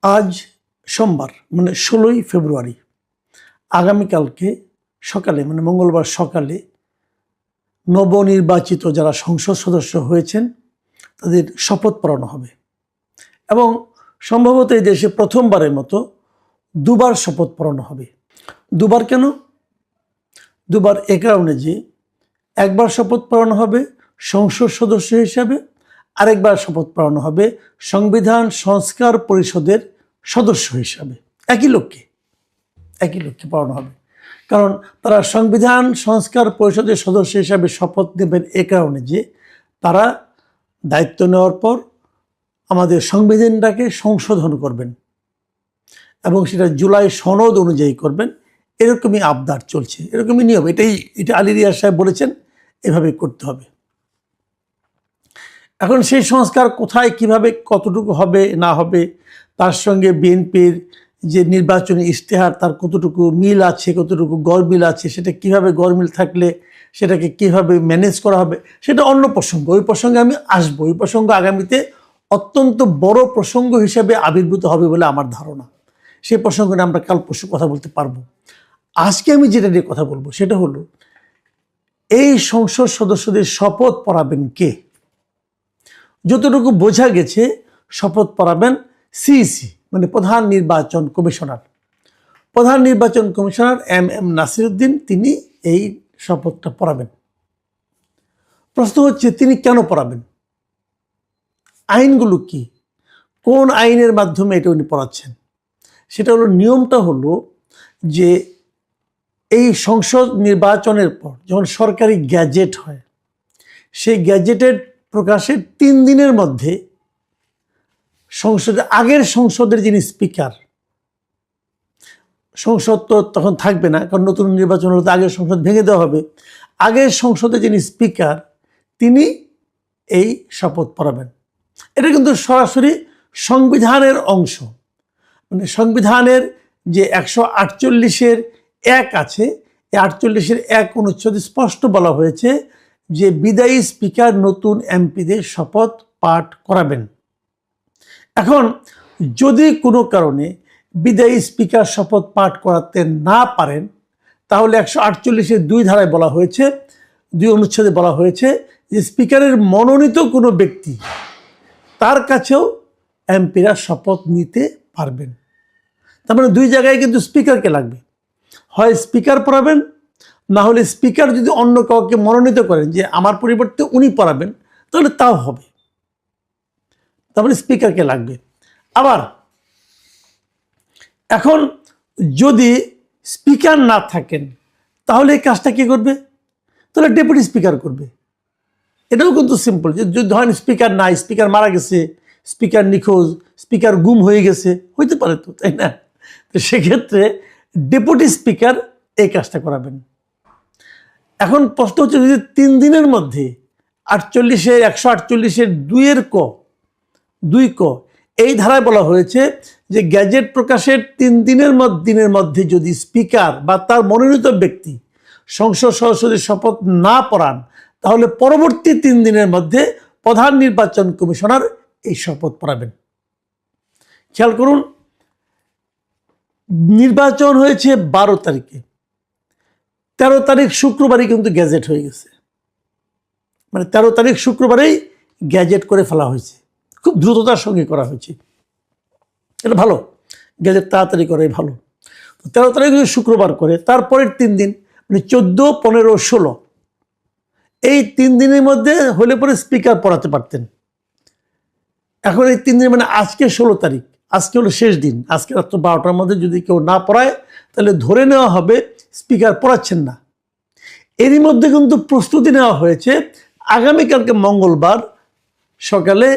আজ সোমবার মানে 16ই ফেব্রুয়ারি, আগামীকালকে সকালে মানে মঙ্গলবার সকালে নবনির্বাচিত যারা সংসদ সদস্য হয়েছেন তাদের শপথ পড়ানো হবে এবং সম্ভবত এই দেশে প্রথমবারের মতো দুবার শপথ পড়ানো হবে। দুবার কেন? দুবার এ কারণে যে একবার শপথ পড়ানো হবে সংসদ সদস্য হিসাবে, আরেকবার শপথ পড়ানো হবে সংবিধান সংস্কার পরিষদের সদস্য হিসাবে। একই লোককে পড়ানো হবে, কারণ তারা সংবিধান সংস্কার পরিষদের সদস্য হিসাবে শপথ নেবেন এ কারণে যে তারা দায়িত্ব নেওয়ার পর আমাদের সংবিধানটাকে সংশোধন করবেন এবং সেটা জুলাই সনদ অনুযায়ী করবেন। এরকমই আবদার চলছে, এরকমই নিয়ম। এটা আলী রিয়াজ সাহেব বলেছেন, এভাবেই করতে হবে। এখন সেই সংস্কার কোথায়, কিভাবে, কতটুকু হবে না হবে, তার সঙ্গে বিএনপির যে নির্বাচনী ইশতেহার তার কতটুকু মিল আছে, কতটুকু গড়মিল আছে, সেটা কিভাবে গড়মিল থাকলে সেটাকে কিভাবে ম্যানেজ করা হবে, সেটা অন্য প্রসঙ্গ। ওই প্রসঙ্গে আমি আসবো। ওই প্রসঙ্গ আগামীতে অত্যন্ত বড় প্রসঙ্গ হিসেবে আবির্ভূত হবে বলে আমার ধারণা। সেই প্রসঙ্গ নিয়ে আমরা কাল পরশু কথা বলতে পারবো। আজকে আমি যেটা নিয়ে কথা বলবো সেটা হলো এই সংসদ সদস্যদের শপথ পড়াবেন কে। যতটুকু বোঝা গেছে শপথ পড়াবেন সিইসি মানে প্রধান নির্বাচন কমিশনার। প্রধান নির্বাচন কমিশনার এম নাসিরউদ্দিন তিনি এই শপথটা পড়াবেন। প্রশ্ন হচ্ছে তিনি কেন পড়াবেন, আইনগুলো কি, কোন আইনের মাধ্যমে এটা উনি পড়াচ্ছেন। সেটা হলো, নিয়মটা হলো যে এই সংসদ নির্বাচনের পর যখন সরকারি গ্যাজেট হয়, সেই গ্যাজেটের প্রকাশের 3 দিনের মধ্যে আগের সংসদের যিনি স্পিকার, সংসদ তো তখন থাকবে না কারণ নতুন নির্বাচন হলে তো আগের সংসদ ভেঙে দেওয়া হবে, আগের সংসদে যিনি স্পিকার তিনি এই শপথ পড়াবেন। এটা কিন্তু সরাসরি সংবিধানের অংশ। মানে সংবিধানের যে 148-এর 1 আছে, এই 48-এর 1 অনুচ্ছেদে স্পষ্ট বলা হয়েছে যে বিদায়ী স্পিকার নতুন এমপিদের শপথ পাঠ করাবেন। এখন যদি কোনো কারণে বিদায়ী স্পিকার শপথ পাঠ করাতে না পারেন, তাহলে 148-এর 2 ধারায় বলা হয়েছে, 2 অনুচ্ছেদে বলা হয়েছে যে স্পিকারের মনোনীত কোনো ব্যক্তি তার কাছেও এমপিরা শপথ নিতে পারবেন। তার মানে 2 জায়গায় কিন্তু স্পিকারকে লাগবে, হয় স্পিকার পড়াবেন, না হলে স্পিকার যদি অন্য কাউকে মনোনীত করেন যে আমার পরিবর্তে উনি পড়াবেন, তাহলে তাও হবে। তারপরে স্পিকারকে লাগবে। আবার এখন যদি স্পিকার না থাকেন তাহলে এই কাজটা কে করবে? তাহলে ডেপুটি স্পিকার করবে। এটাও কিন্তু সিম্পল, যে যদি ধরেন স্পিকার নাই, স্পিকার মারা গেছে, স্পিকার নিখোঁজ, স্পিকার গুম হয়ে গেছে, হইতে পারে তো, তাই না? তো সেক্ষেত্রে ডেপুটি স্পিকার এই কাজটা করাবেন। এখন প্রশ্ন হচ্ছে, যদি 3 দিনের মধ্যে 148-এর 2 ক এই ধারায় বলা হয়েছে যে গ্যাজেট প্রকাশের 3 দিনের মধ্যে যদি স্পিকার বা তার মনোনীত ব্যক্তি সংসদ সদস্যদের শপথ না পড়ান, তাহলে পরবর্তী 3 দিনের মধ্যে প্রধান নির্বাচন কমিশনার এই শপথ পড়াবেন। খেয়াল করুন, নির্বাচন হয়েছে 12 তারিখে, 13 তারিখ শুক্রবারই কিন্তু গ্যাজেট হয়ে গেছে। মানে 13 তারিখ শুক্রবারেই গ্যাজেট করে ফেলা হয়েছে, খুব দ্রুততার সঙ্গে করা হয়েছে। এটা ভালো, গ্যাজেট তাড়াতাড়ি করে ভালো। 13 তারিখ যদি শুক্রবার করে, তারপরের 3 দিন মানে 14, 15, 16 এই 3 দিনের মধ্যে হলে পরে স্পিকার পড়াতে পারতেন। এখন এই 3 দিন মানে আজকে 16 তারিখ, আজকে হলো শেষ দিন। আজকে রাত্র 12টার মধ্যে যদি কেউ না পড়ায় তাহলে ধরে নেওয়া হবে স্পিকার পড়াচ্ছেন না। এরই মধ্যে কিন্তু প্রস্তুতি নেওয়া হয়েছে, আগামীকালকে মঙ্গলবার সকালে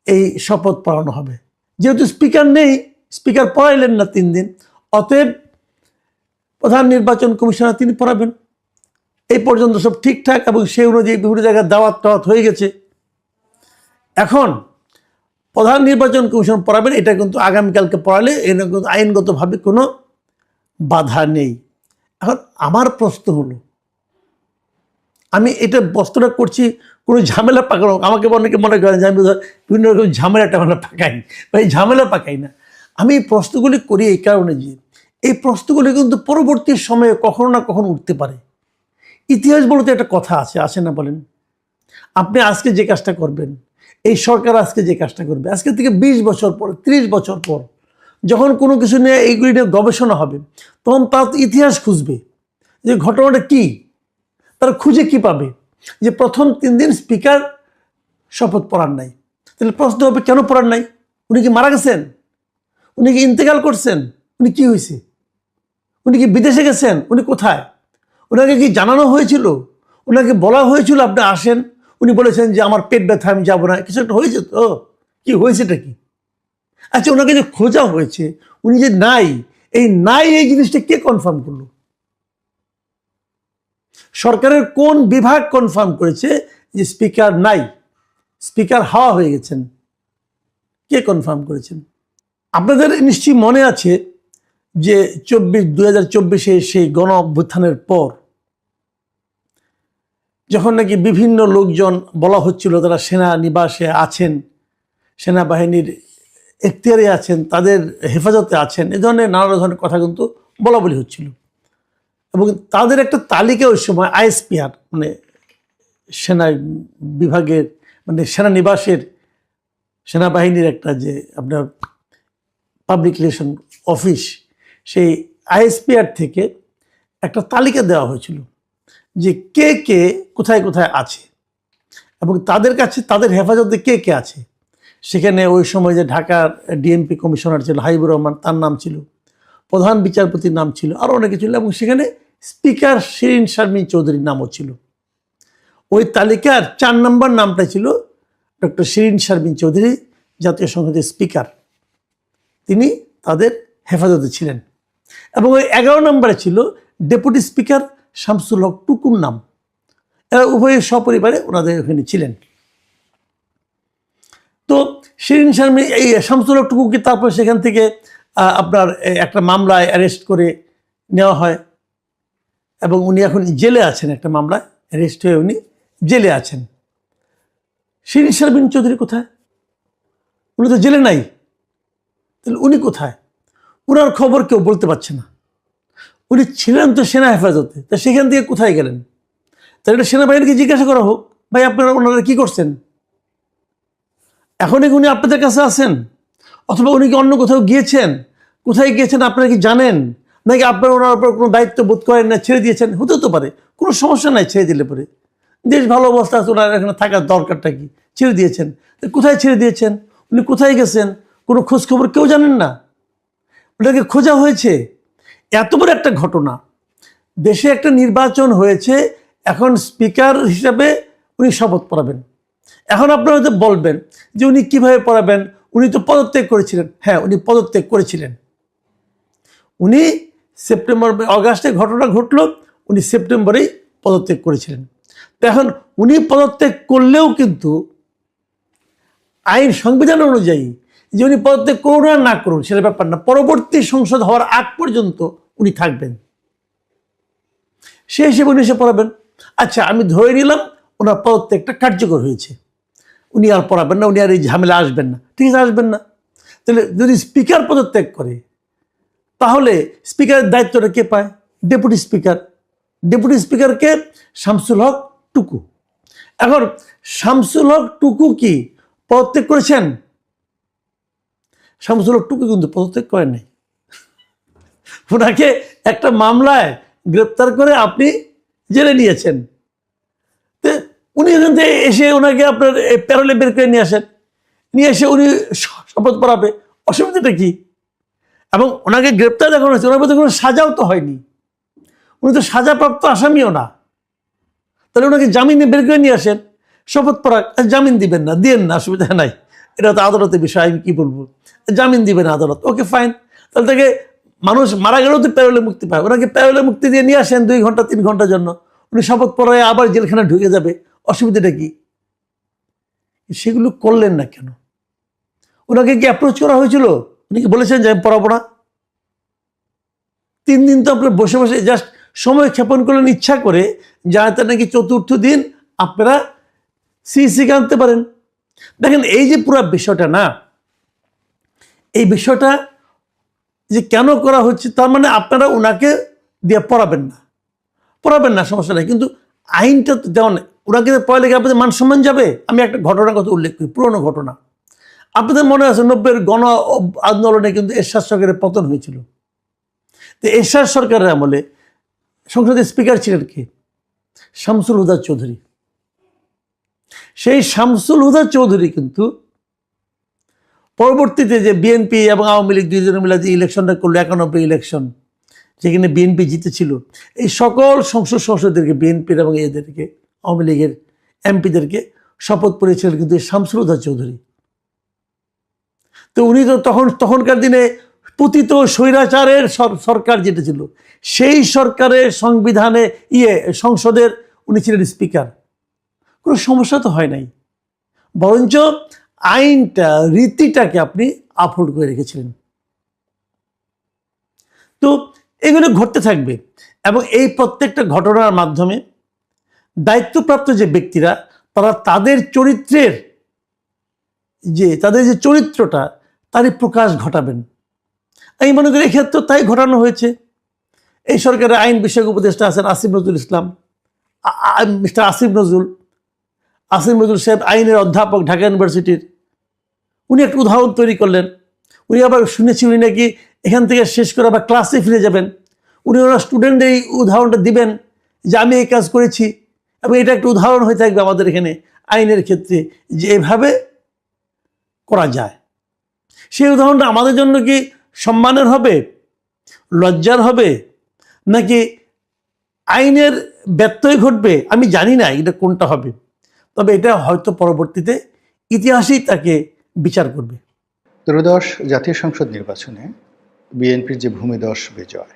এই শপথ পড়ানো হবে। যেহেতু স্পিকার নেই, স্পিকার পড়াইলেন না 3 দিন, অতএব প্রধান নির্বাচন কমিশনার তিনি পড়াবেন। এই পর্যন্ত সব ঠিকঠাক এবং সেই অনুযায়ী বিভিন্ন জায়গায় দাওয়াত হয়ে গেছে। এখন প্রধান নির্বাচন কমিশন পড়াবেন, এটা কিন্তু আগামীকালকে পড়ালে এর আইনগতভাবে কোনো বাধা নেই। এখন আমার প্রশ্ন হলো, আমি এটা প্রশ্নটা করছি কোনো ঝামেলা পাকানো, আমাকে অনেকে মনে করেন যে আমি বিভিন্ন রকম ঝামেলাটা পাকাই, বা এই ঝামেলা পাকাই না। আমি এই প্রশ্নগুলি করি এই কারণে যে এই প্রশ্নগুলি কিন্তু পরবর্তী সময়ে কখনো না কখনো উঠতে পারে। ইতিহাস বলতে একটা কথা আছে না বলেন? আপনি আজকে যে কাজটা করবেন, এই সরকার আজকে যে কাজটা করবে, আজকে থেকে 20 বছর পর, 30 বছর পর যখন কোনো কিছু নিয়ে এইগুলি নিয়ে গবেষণা হবে, তখন তার ইতিহাস খুঁজবে যে ঘটনাটা কি, তারা খুঁজে কি পাবে যে প্রথম 3 দিন স্পিকার শপথ পড়ার নাই। তাহলে প্রশ্ন হবে কেন পড়ার নাই? উনি কি মারা গেছেন? উনি কি ইন্তেকাল করছেন? উনি কি হয়েছে? উনি কি বিদেশে গেছেন? উনি কোথায়? ওনাকে কি জানানো হয়েছিল? ওনাকে বলা হয়েছিল আপনি আসেন? উনি বলেছেন যে আমার পেট ব্যথা, আমি যাবো না। কিছু একটা হয়েছে তো, কি হয়েছেটা কি? আচ্ছা, ওনাকে যে খোঁজা হয়েছে, উনি যে নাই, এই জিনিসটা কে কনফার্ম করলো? সরকারের কোন বিভাগ কনফার্ম করেছে যে স্পিকার নাই, স্পিকার হাওয়া হয়ে গেছেন? কে কনফার্ম করেছেন? আপনাদের নিশ্চয়ই মনে আছে যে 2024 সেই গণ অভ্যুত্থানের পর যখন নাকি বিভিন্ন লোকজন বলা হচ্ছিল তারা সেনা নিবাসে আছেন, সেনাবাহিনীর এখতিয়ারে আছেন, তাদের হেফাজতে আছেন, এ ধরনের নানা ধরনের কথা কিন্তু বলা বলি হচ্ছিল। এবং তাদের একটা তালিকা ওই সময় আইএসপিআর মানে সেনা বিভাগের মানে সেনানিবাসের সেনাবাহিনীর একটা যে আপনার পাবলিক রিলেশন অফিস, সেই আইএসপিআর থেকে একটা তালিকা দেওয়া হয়েছিল যে কে কে কোথায় কোথায় আছে এবং তাদের কাছে তাদের হেফাজতে কে কে আছে। সেখানে ওই সময় যে ঢাকার ডিএমপি কমিশনার ছিল হাবিবুর রহমান, তার নাম ছিল, প্রধান বিচারপতির নাম ছিল, আরও অনেকে ছিল, এবং সেখানে স্পিকার শিরিন শারমিন চৌধুরীর নামও ছিল। ওই তালিকার 4 নম্বর নামটা ছিল ডক্টর শিরিন শারমিন চৌধুরী, জাতীয় সংসদের স্পিকার। তিনি তাদের হেফাজতে ছিলেন। এবং ওই 11 নম্বরে ছিল ডেপুটি স্পিকার শামসুল হক টুকুর নাম। এরা উভয়ে সপরিবারে ওনাদের ওখানে ছিলেন। তো শিরিন শারমিন এই শামসুল হক টুকুকে তারপর সেখান থেকে আপনার একটা মামলায় অ্যারেস্ট করে নেওয়া হয় এবং উনি এখন জেলে আছেন, একটা মামলায় অ্যারেস্ট হয়ে উনি জেলে আছেন। শিরিন শারমিন চৌধুরী কোথায়? উনি তো জেলে নাই, তাহলে উনি কোথায়? ওনার খবর কেউ বলতে পারছে না। উনি ছিলেন তো সেনা হেফাজতে, তা সেখান থেকে কোথায় গেলেন? তাহলে এটা সেনাবাহিনীকে জিজ্ঞাসা করা হোক, ভাই আপনারা ওনারা কি করছেন? এখন উনি আপনাদের কাছে আছেন, অথবা উনি কি অন্য কোথাও গিয়েছেন? কোথায় গিয়েছেন আপনারা কি জানেন? নাকি আপনারা ওনার উপর কোনো দায়িত্ব বোধ করেন না, ছেড়ে দিয়েছেন? হতেও তো পারে, কোনো সমস্যা নাই ছেড়ে দিলে পরে। দেশ ভালো অবস্থা আছে, ওনার এখানে থাকার দরকারটা কি? ছেড়ে দিয়েছেন। কোথায় ছেড়ে দিয়েছেন? উনি কোথায় গেছেন? কোনো খোঁজখবর কেউ জানেন না? ওটাকে খোঁজা হয়েছে। এত বড় একটা ঘটনা, দেশে একটা নির্বাচন হয়েছে, এখন স্পিকার হিসাবে উনি শপথ পড়াবেন। এখন আপনারা হয়তো বলবেন যে উনি কিভাবে পড়াবেন, উনি তো পদত্যাগ করেছিলেন। হ্যাঁ, উনি পদত্যাগ করেছিলেন। উনি অগাস্টে ঘটনা ঘটলো, উনি সেপ্টেম্বরেই পদত্যাগ করেছিলেন। তো এখন উনি পদত্যাগ করলেও কিন্তু আইন সংবিধান অনুযায়ী যে উনি পদত্যাগ করুন আর না করুন সেটা ব্যাপার না, পরবর্তী সংসদ হওয়ার আগ পর্যন্ত উনি থাকবেন। সেই হিসেবে উনি এসে পড়াবেন। আচ্ছা, আমি ধরে নিলাম ওনার পদত্যাগটা কার্যকর হয়েছে, উনি আর পড়াবেন না, উনি আর এই ঝামেলা আসবেন না। ঠিক আছে, আসবেন না। তাহলে যদি স্পিকার পদত্যাগ করে, তাহলে স্পিকারের দায়িত্বটা কে পায়? Deputy speaker. ডেপুটি স্পিকারকে শামসুল হক টুকু। এখন শামসুল হক টুকু কি পদত্যাগ করেছেন? শামসুল হক টুকু কিন্তু পদত্যাগ করেন নাই। ওনাকে একটা মামলায় গ্রেপ্তার করে আপনি জেলে নিয়েছেন। তো উনি এখান থেকে এসে ওনাকে আপনার প্যারোলে বের করে নিয়ে আসেন, নিয়ে এসে উনি শপথ পড়াবে, অসুবিধাটা কি? এবং ওনাকে গ্রেপ্তার দেখানো হয়েছে, ওনার মধ্যে কোনো সাজাও তো হয়নি, উনি তো সাজাপ্রাপ্ত আসামিও না। তাহলে ওনাকে জামিনে বের করে নিয়ে আসেন, শপথ পড়া, জামিন দিবেন না, দিয়েন না, অসুবিধা নাই, এটা তো আদালতের বিষয়, আমি কি বলবো, জামিন দিবেন আদালত, ওকে ফাইন। তাহলে তাকে মানুষ মারা গেলেও তো প্যারোলে মুক্তি পায়, ওনাকে প্যারোলে মুক্তি দিয়ে নিয়ে আসেন 2 ঘন্টা 3 ঘন্টার জন্য, উনি শপথ পড়ায় আবার জেলখানা ঢুকে যাবে, অসুবিধাটা কি? সেগুলো করলেন না কেন? ওনাকে কি অ্যাপ্রোচ করা হয়েছিল? উনি কি বলেছেন যে আমি পড়াবো না? 3 দিন তো আপনার বসে বসে জাস্ট সময় ক্ষেপণ করলেন ইচ্ছা করে, যাতে নাকি 4র্থ দিন আপনারা সিইসিকে আনতে পারেন। দেখেন এই যে পুরো বিষয়টা না, এই বিষয়টা যে কেন করা হচ্ছে, তার মানে আপনারা ওনাকে দিয়ে পড়াবেন না, সমস্যা নেই, কিন্তু আইনটা তো দেওয়া নেই। ওনাকে পড়ালে কি আপনাদের মান সম্মান যাবে? আমি একটা ঘটনার কথা উল্লেখ করি, পুরনো ঘটনা। আপনাদের মনে আছে 90-এর গণ আন্দোলনে কিন্তু এরশাদ সরকারের পতন হয়েছিল। তো এরশাদ সরকারের আমলে সংসদের স্পিকার ছিলেন কি? শামসুল হুদা চৌধুরী। সেই শামসুল হুদা চৌধুরী কিন্তু পরবর্তীতে যে বিএনপি এবং আওয়ামী লীগ দুইজনে মিলে যে ইলেকশনটা করলো, 91 ইলেকশন, যেখানে বিএনপি জিতেছিল, এই সকল সংসদ সদস্যদেরকে, বিএনপির এবং এদেরকে, আওয়ামী লীগের এমপিদেরকে শপথ পড়েছিলেন কিন্তু শামসুল হুদা চৌধুরী। তো উনি তো তখনকার দিনে পতিত স্বৈরাচারের সরকার যেটা ছিল, সেই সরকারের সংবিধানে সংসদের উনি ছিলেন স্পিকার। কোনো সমস্যা তো হয় নাই, বরঞ্চ আইনটা, রীতিটাকে আপনি আপহোল্ড করে রেখেছিলেন। তো এগুলো ঘটতে থাকবে, এবং এই প্রত্যেকটা ঘটনার মাধ্যমে দায়িত্বপ্রাপ্ত যে ব্যক্তিরা, তারা তাদের চরিত্রের তাদের যে চরিত্রটা, তারই প্রকাশ ঘটাবেন। আমি মনে করি এক্ষেত্রে তাই ঘটানো হয়েছে। এই সরকারের আইন বিষয়ক উপদেষ্টা আছেন আসিফ নজরুল ইসলাম, মিস্টার আসিফ নজরুল সাহেব, আইনের অধ্যাপক ঢাকা ইউনিভার্সিটির। উনি একটা উদাহরণ তৈরি করলেন। উনি আবার শুনেছি উনি নাকি এখান থেকে শেষ করে আবার ক্লাসে ফিরে যাবেন। উনি ওনার স্টুডেন্টদের এই উদাহরণটা দিবেন যে আমি এই কাজ করেছি, এবং এটা একটা উদাহরণ হয়ে থাকবে আমাদের এখানে আইনের ক্ষেত্রে, যে এভাবে করা যায়। সেই উদাহরণটা আমাদের জন্য কি সম্মানের হবে, লজ্জার হবে, নাকি আইনের ব্যত্যয় ঘটবে? আমি জানি না এটা কোনটা হবে, তবে এটা হয়তো পরবর্তীতে ইতিহাসই তাকে বিচার করবে। ত্রয়োদশ জাতীয় সংসদ নির্বাচনে বিএনপির যে ভূমিদশ বিজয়,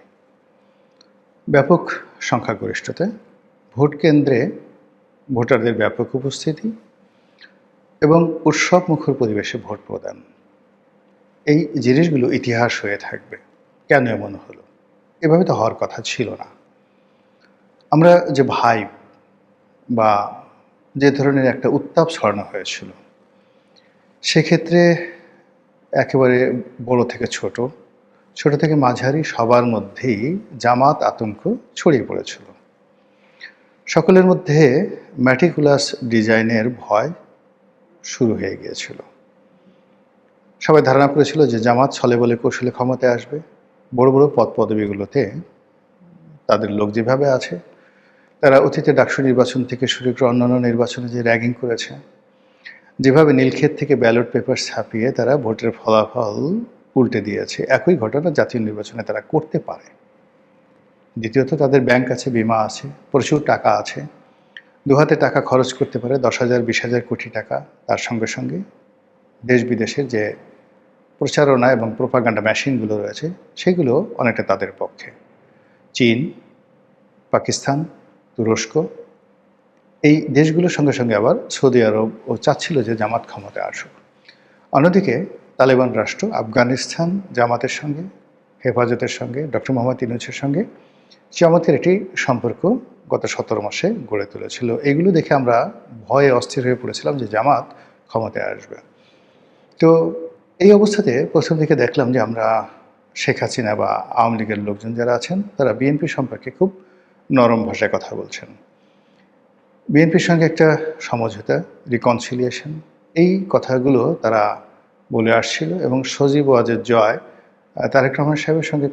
ব্যাপক সংখ্যাগরিষ্ঠতা, ভোট কেন্দ্রে ভোটারদের ব্যাপক উপস্থিতি এবং উৎসব মুখর পরিবেশে ভোট প্রদান, এই জিনিসগুলো ইতিহাস হয়ে থাকবে। কেন এমন হলো? এভাবে তো হওয়ার কথা ছিল না। আমরা যে ভাইব বা যে ধরনের একটা উত্তাপ ছড়ানো হয়েছিল, সেক্ষেত্রে একেবারে বড় থেকে ছোট, ছোট থেকে মাঝারি সবার মধ্যেই জামাত আতঙ্ক ছড়িয়ে পড়েছিল। সকলের মধ্যে ম্যাটিকুলাস ডিজাইনের ভয় শুরু হয়ে গিয়েছিল। সবাই ধারণা করেছিল যে জামাত ছলে বলে কৌশলে ক্ষমতায় আসবে। বড় বড় পদ পদবিগুলোতে তাদের লোক যেভাবে আছে, তারা অতীতে ডাকসু নির্বাচন থেকে শুরু করে অন্যান্য নির্বাচনে যে র্যাগিং করেছে, যেভাবে নীলক্ষেত থেকে ব্যালট পেপার ছাপিয়ে তারা ভোটের ফলাফল উল্টে দিয়েছে, একই ঘটনা জাতীয় নির্বাচনে তারা করতে পারে। দ্বিতীয়ত, তাদের ব্যাংক আছে, বিমা আছে, প্রচুর টাকা আছে, দুহাতে টাকা খরচ করতে পারে, 10,000 20,000 কোটি টাকা। তার সঙ্গে সঙ্গে দেশ বিদেশের যে প্রচারণা এবং প্রোপাগান্ডা মেশিনগুলো রয়েছে, সেগুলো অনেকটা তাদের পক্ষে। চীন, পাকিস্তান, তুরস্ক, এই দেশগুলোর সঙ্গে সঙ্গে আবার সৌদি আরবও চাচ্ছিল যে জামাত ক্ষমতায় আসুক। অন্যদিকে তালেবান রাষ্ট্র আফগানিস্তান জামাতের সঙ্গে, হেফাজতের সঙ্গে, ডক্টর মোহাম্মদ ইউনূসের সঙ্গে চমৎকার একটি সম্পর্ক গত 17 মাসে গড়ে তুলেছিল। এগুলো দেখে আমরা ভয়ে অস্থির হয়ে পড়েছিলাম যে জামাত ক্ষমতায় আসবে। তো এই অবস্থাতে প্রথম থেকে দেখলাম যে আমরা শেখ হাসিনা বা আওয়ামী লীগের লোকজন যারা আছেন, তারা বিএনপি সম্পর্কে খুব নরম ভাষায় কথা বলছেন। বিএনপির সঙ্গে একটা সমঝোতা, রিকনসিলিয়েশন, এই কথাগুলো তারা বলে আসছিল, এবং সজীব ওয়াজেদ জয় তারেক রহমান সাহেবের সঙ্গে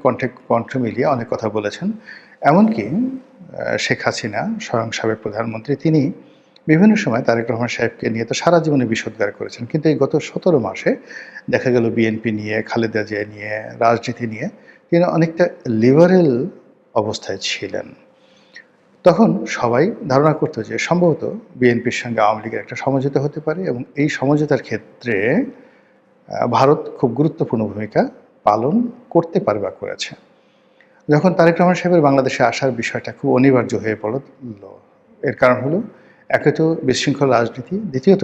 কণ্ঠ মিলিয়ে অনেক কথা বলেছেন। এমনকি শেখ হাসিনা, স্বয়ং সাবেক প্রধানমন্ত্রী, তিনি বিভিন্ন সময় তারেক রহমান সাহেবকে নিয়ে তো সারা জীবনে বিষোদ্গার করেছেন, কিন্তু এই গত 17 মাসে দেখা গেল বিএনপি নিয়ে, খালেদা জিয়া নিয়ে, রাজনীতি নিয়ে তিনি অনেকটা লিবারেল অবস্থায় ছিলেন। তখন সবাই ধারণা করতো যে সম্ভবত বিএনপির সঙ্গে আওয়ামী লীগের একটা সমঝোতা হতে পারে, এবং এই সমঝোতার ক্ষেত্রে ভারত খুব গুরুত্বপূর্ণ ভূমিকা পালন করতে পারে বা করেছে। যখন তারেক রহমান সাহেবের বাংলাদেশে আসার বিষয়টা খুব অনিবার্য হয়ে পড়ল, এর কারণ হলো একে তো বিশৃঙ্খল রাজনীতি, দ্বিতীয়ত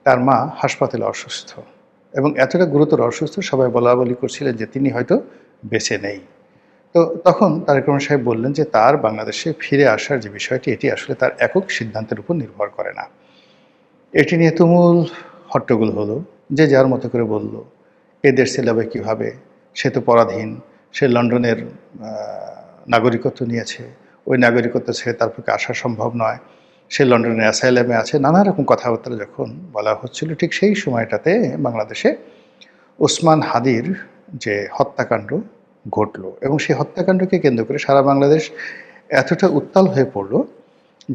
তার মা হাসপাতালে অসুস্থ, এবং এতটা গুরুতর অসুস্থ সবাই বলা বলি করছিলেন যে তিনি হয়তো বেঁচে নেই। তো তখন তারেক রহমান সাহেব বললেন যে তার বাংলাদেশে ফিরে আসার যে বিষয়টি, এটি আসলে তার একক সিদ্ধান্তের উপর নির্ভর করে না। এটি নিয়ে তুমুল হট্টগোল হলো, যে যার মতো করে বলল এ দেশ ছেলেবে কীভাবে, সে তো পরাধীন, সে লন্ডনের নাগরিকত্ব নিয়েছে, ওই নাগরিকত্ব ছেড়ে তার পক্ষে আসা সম্ভব নয়, সে লন্ডনের অ্যাসাইলামে আছে, নানা রকম কথাবার্তা যখন বলা হচ্ছিল, ঠিক সেই সময়টাতে বাংলাদেশে ওসমান হাদির যে হত্যাকাণ্ড ঘটল, এবং সেই হত্যাকাণ্ডকে কেন্দ্র করে সারা বাংলাদেশ এতটা উত্তাল হয়ে পড়ল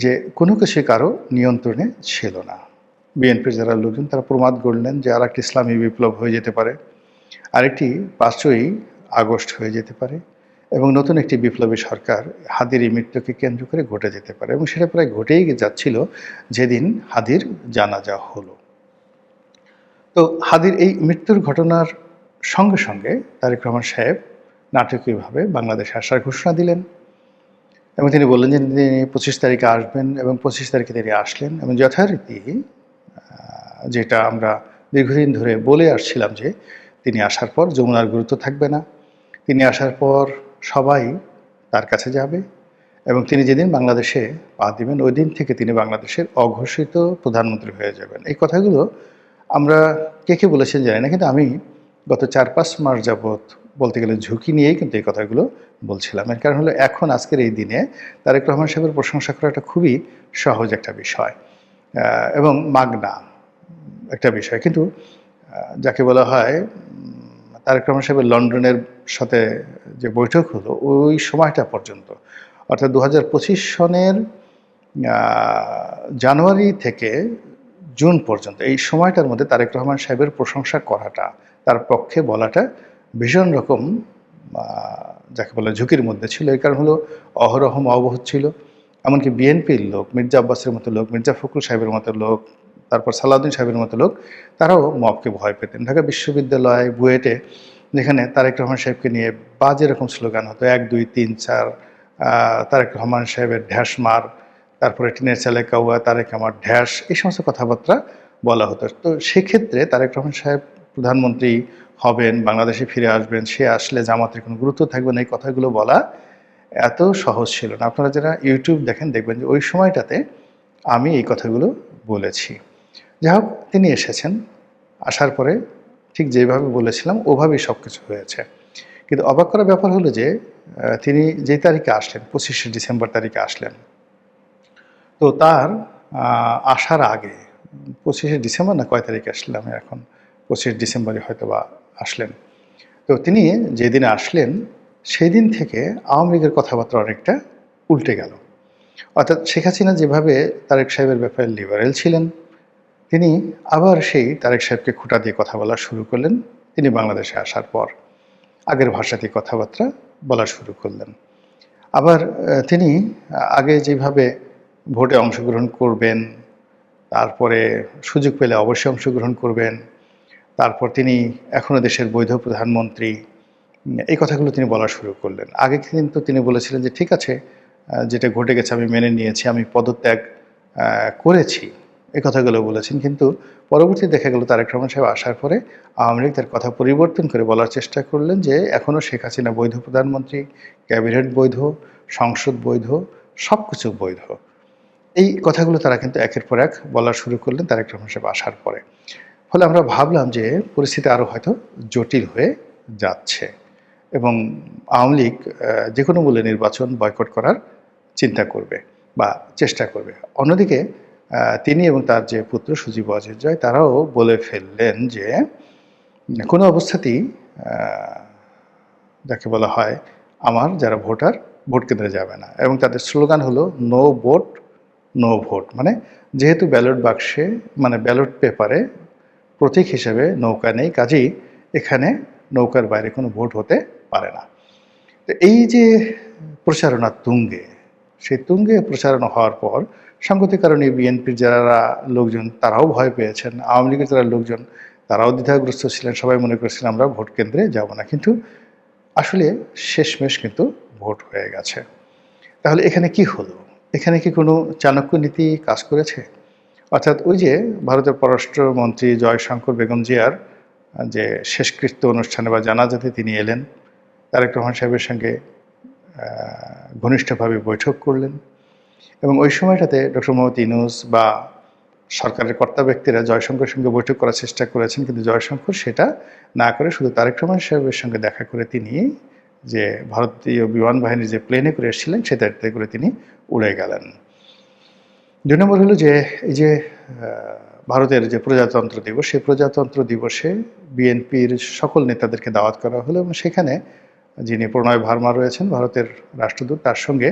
যে কোনো কিছু কারো নিয়ন্ত্রণে ছিল না। বিএনপির যারা লোকজন তারা প্রমাদ গড়লেন যে আর একটি ইসলামী বিপ্লব হয়ে যেতে পারে, আরেকটি 5ই আগস্ট হয়ে যেতে পারে, এবং নতুন একটি বিপ্লবী সরকার হাদির এই মৃত্যুকে কেন্দ্র করে ঘটে যেতে পারে, এবং সেটা প্রায় ঘটেই যাচ্ছিল যেদিন হাদির জানাজা হলো। তো হাদির এই মৃত্যুর ঘটনার সঙ্গে সঙ্গে তারেক রহমান সাহেব নাটকীয়ভাবে বাংলাদেশে আসার ঘোষণা দিলেন, এবং তিনি বললেন যে তিনি 25 তারিখে আসবেন, এবং 25 তারিখে তিনি আসলেন, এবং যথারীতি যেটা আমরা দীর্ঘদিন ধরে বলে আসছিলাম যে তিনি আসার পর যমুনার গুরুত্ব থাকবে না, তিনি আসার পর সবাই তার কাছে যাবে, এবং তিনি যেদিন বাংলাদেশে পা দিবেন ওই দিন থেকে তিনি বাংলাদেশের অঘোষিত প্রধানমন্ত্রী হয়ে যাবেন। এই কথাগুলো আমরা কে বলেছেন জানি না, কিন্তু আমি গত 4-5 মাস যাবৎ বলতে গেলে ঝুঁকি নিয়েই কিন্তু এই কথাগুলো বলছিলাম। এর কারণ হলো এখন আজকের এই দিনে তারেক রহমান সাহেবের প্রশংসা করাটা খুবই সহজ একটা বিষয় এবং মাগনা একটা বিষয়, কিন্তু যাকে বলা হয় তারেক রহমান সাহেবের লন্ডনের সাথে যে বৈঠক হলো ওই সময়টা পর্যন্ত, অর্থাৎ 2025 সনের জানুয়ারি থেকে জুন পর্যন্ত এই সময়টার মধ্যে তারেক রহমান সাহেবের প্রশংসা করাটা, তার পক্ষে বলাটা ভীষণ রকম যাকে বলে ঝুঁকির মধ্যে ছিল। এই কারণ হলো অহরহ মহবহ ছিল, এমনকি বিএনপির লোক, মির্জা আব্বাসের মতো লোক, মির্জা ফখরুল সাহেবের মতো লোক, তারপর সালাউদ্দিন সাহেবের মতো লোক, তারাও মবকে ভয় পেতেন। ঢাকা বিশ্ববিদ্যালয় বুয়েটে যেখানে তারেক রহমান সাহেবকে নিয়ে বাজে রকম স্লোগান হতো, 1 2 3 4, তারেক রহমান সাহেবের ঢ্যাস মার, তারপরে টিনের ছেলে কাউয়া, তারেক আমার ঢ্যাস, এই সমস্ত কথাবার্তা বলা হতো। তো সেক্ষেত্রে তারেক রহমান সাহেব প্রধানমন্ত্রী হবেন, বাংলাদেশে ফিরে আসবেন, সে আসলে জামাতের কোনো গুরুত্ব থাকবে না, এই কথাগুলো বলা এত সহজ ছিল না। আপনারা যারা ইউটিউব দেখেন দেখবেন যে ওই সময়টাতে আমি এই কথাগুলো বলেছি। যাই হোক, তিনি এসেছেন, আসার পরে ঠিক যেভাবে বলেছিলাম ওভাবেই সব কিছু হয়েছে। কিন্তু অবাক করার ব্যাপার হলো যে তিনি যেই তারিখে আসলেন, 25শে ডিসেম্বর তারিখে আসলেন, তো তার আসার আগে 25শে ডিসেম্বর না কয় তারিখে আসলেন, আমি এখন 25 ডিসেম্বরে হয়তো বা আসলেন। তো তিনি যেদিন আসলেন সেই দিন থেকে আওয়ামী লীগের কথাবার্তা অনেকটা উল্টে গেল। অর্থাৎ শেখ হাসিনা যেভাবে তারেক সাহেবের ব্যাপারে লিবারেল ছিলেন, তিনি আবার সেই তারেক সাহেবকে খোঁটা দিয়ে কথা বলা শুরু করলেন। তিনি বাংলাদেশে আসার পর আগের ভাষাতেই কথাবার্তা বলা শুরু করলেন। আবার তিনি আগে যেভাবে ভোটে অংশগ্রহণ করবেন, তারপরে সুযোগ পেলে অবশ্যই অংশগ্রহণ করবেন, তারপর তিনি এখনও দেশের বৈধ প্রধানমন্ত্রী, এই কথাগুলো তিনি বলা শুরু করলেন। আগে কিন্তু তিনি বলেছিলেন যে ঠিক আছে, যেটা ঘটে গেছে আমি মেনে নিয়েছি, আমি পদত্যাগ করেছি, এই কথাগুলো বলেছেন। কিন্তু পরবর্তীতে দেখা গেল তারেক রহমান সাহেব আসার পরে আওয়ামী লীগ তার কথা পরিবর্তন করে বলার চেষ্টা করলেন যে এখনও শেখ হাসিনা বৈধ প্রধানমন্ত্রী, ক্যাবিনেট বৈধ, সংসদ বৈধ, সব কিছু বৈধ। এই কথাগুলো তারা কিন্তু একের পর এক বলা শুরু করলেন তারেক রহমান সাহেব আসার পরে। ফলে আমরা ভাবলাম যে পরিস্থিতি আরও হয়তো জটিল হয়ে যাচ্ছে, এবং আওয়ামী লীগ যে কোনো মূল্যে নির্বাচন বয়কট করার চিন্তা করবে বা চেষ্টা করবে। অন্যদিকে তিনি এবং তার যে পুত্র সজীব ওয়াজেদ জয়, তারাও বলে ফেললেন যে কোনো অবস্থাতেই যাকে বলা হয় আমার যারা ভোটার ভোট কেন্দ্রে যাবে না, এবং তাদের স্লোগান হলো নো ভোট নো ভোট। মানে যেহেতু ব্যালট বাক্সে মানে ব্যালট পেপারে প্রতীক হিসেবে নৌকা নেই, কাজেই এখানে নৌকার বাইরে কোনো ভোট হতে পারে না। তো এই যে প্রচারণা তুঙ্গে, সেই তুঙ্গে প্রচারণা হওয়ার পর সাংগতিক কারণে বিএনপির যারা লোকজন তারাও ভয় পেয়েছেন, আওয়ামী লীগের যারা লোকজন তারাও দ্বিধাগ্রস্ত ছিলেন, সবাই মনে করছিলেন আমরা ভোট কেন্দ্রে যাব না। কিন্তু আসলে শেষমেশ কিন্তু ভোট হয়ে গেছে। তাহলে এখানে কি হলো? এখানে কি কোনো চাণক্য নীতি কাজ করেছে? অর্থাৎ ওই যে ভারতের পররাষ্ট্রমন্ত্রী জয়শঙ্কর বেগম জিয়ার যে শেষকৃত্য অনুষ্ঠানে বা জানাজাতে তিনি এলেন, তারেক রহমান সাহেবের সঙ্গে ঘনিষ্ঠভাবে বৈঠক করলেন, এবং ওই সময়টাতে ডক্টর মোহাম্মদ ইউনূস বা সরকারের কর্তা ব্যক্তিরা জয়শঙ্করের সঙ্গে বৈঠক করার চেষ্টা করেছেন, কিন্তু জয়শঙ্কর সেটা না করে শুধু তারেক রহমান সাহেবের সঙ্গে দেখা করে তিনি যে ভারতীয় বিমান বাহিনীর যে প্লেনে করে এসেছিলেন সেটাতে করে তিনি উড়ে গেলেন। 2 নম্বর হলো যে এই যে ভারতের যে প্রজাতন্ত্র দিবস, সেই প্রজাতন্ত্র দিবসে বিএনপির সকল নেতাদেরকে দাওয়াত করা হলো এবং সেখানে যিনি প্রণয় ভার্মা রয়েছেন ভারতের রাষ্ট্রদূত, তার সঙ্গে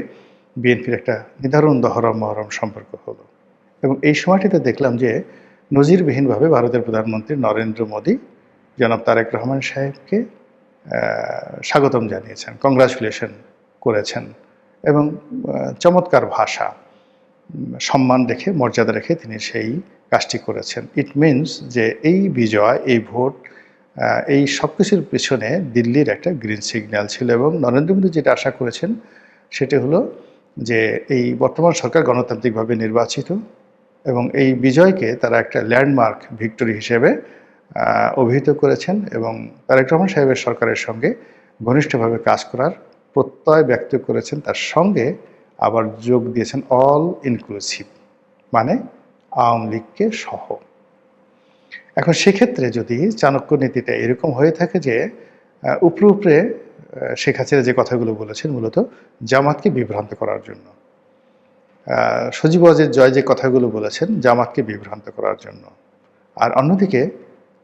বিএনপির একটা নিদারুণ দহরম মহরম সম্পর্ক হলো। এবং এই সময়টিতে দেখলাম যে নজিরবিহীনভাবে ভারতের প্রধানমন্ত্রী নরেন্দ্র মোদী জনাব তারেক রহমান সাহেবকে স্বাগতম জানিয়েছেন, কংগ্রাচুলেশন করেছেন এবং চমৎকার ভাষা, সম্মান রেখে, মর্যাদা রেখে তিনি সেই কাজটি করেছেন। ইট মিনস যে এই বিজয়, এই ভোট, এই সব কিছুর পিছনে দিল্লির একটা গ্রিন সিগন্যাল ছিল এবং নরেন্দ্র মোদী যেটা আশা করেছেন সেটি হলো যে এই বর্তমান সরকার গণতান্ত্রিকভাবে নির্বাচিত এবং এই বিজয়কে তারা একটা ল্যান্ডমার্ক ভিক্টরি হিসেবে অভিহিত করেছেন এবং তারেক রহমান সাহেবের সরকারের সঙ্গে ঘনিষ্ঠভাবে কাজ করার প্রত্যয় ব্যক্ত করেছেন। তার সঙ্গে আবার যোগ দিয়েছেন অল ইনক্লুসিভ, মানে আওয়ামী লীগকে সহ। এখন সেক্ষেত্রে যদি চাণক্য নীতিটা এরকম হয়ে থাকে যে উপরে উপরে শেখ হাসিনা যে কথাগুলো বলেছেন মূলত জামাতকে বিভ্রান্ত করার জন্য, সজীব ওয়াজেদ জয় যে কথাগুলো বলেছেন জামাতকে বিভ্রান্ত করার জন্য, আর অন্যদিকে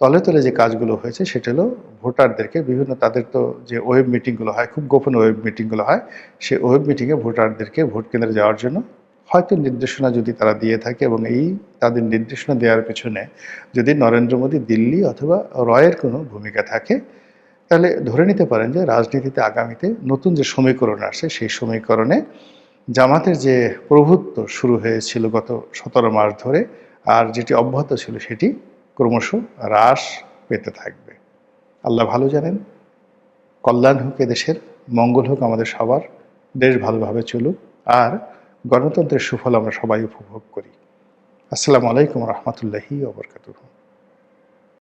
তলে তলে যে কাজগুলো হয়েছে সেটা হলো ভোটারদেরকে বিভিন্ন, তাদের তো যে ওয়েব মিটিংগুলো হয়, খুব গোপন ওয়েব মিটিংগুলো হয়, সেই ওয়েব মিটিংয়ে ভোটারদেরকে ভোট কেন্দ্রে যাওয়ার জন্য হয়তো নির্দেশনা যদি তারা দিয়ে থাকে এবং এই তাদের নির্দেশনা দেওয়ার পেছনে যদি নরেন্দ্র মোদী, দিল্লি অথবা রয়ের কোনো ভূমিকা থাকে, তাহলে ধরে নিতে পারেন যে রাজনীতিতে আগামীতে নতুন যে সমীকরণ আসছে সেই সমীকরণে জামাতের যে প্রভুত্ব শুরু হয়েছিল গত 17 মাস ধরে আর যেটি অব্যাহত ছিল সেটি ক্রমশ হ্রাস পেতে থাকবে। আল্লাহ ভালো জানেন। কল্যাণ হোক এদেশের, মঙ্গল হোক আমাদের সবার, দেশ ভালোভাবে চলুক আর গণতন্ত্রের সুফল আমরা সবাই উপভোগ করি। আসসালামু আলাইকুম রহমতুল্লাহি ওয়া বারাকাতুহু।